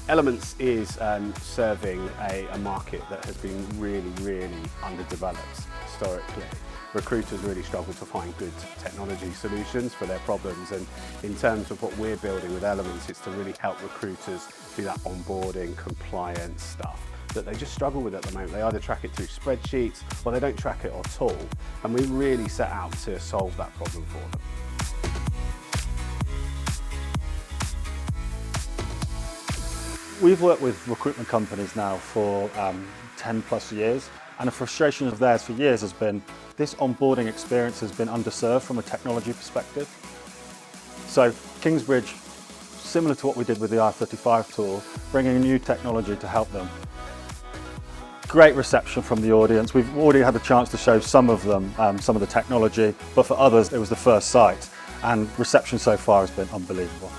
Elements is serving a market that has been really underdeveloped historically. Recruiters really struggle to find good technology solutions for their problems, and in terms of what we're building with Elements, it's to really help recruiters do that onboarding, compliance stuff that they just struggle with at the moment. They either track it through spreadsheets or they don't track it at all, and we really set out to solve that problem for them. We've worked with recruitment companies now for 10 plus years, and a frustration of theirs for years has been this onboarding experience has been underserved from a technology perspective. So Kingsbridge, similar to what we did with the I-35 tool, bringing a new technology to help them. Great reception from the audience. We've already had a chance to show some of them, some of the technology, but for others it was the first sight, and reception so far has been unbelievable.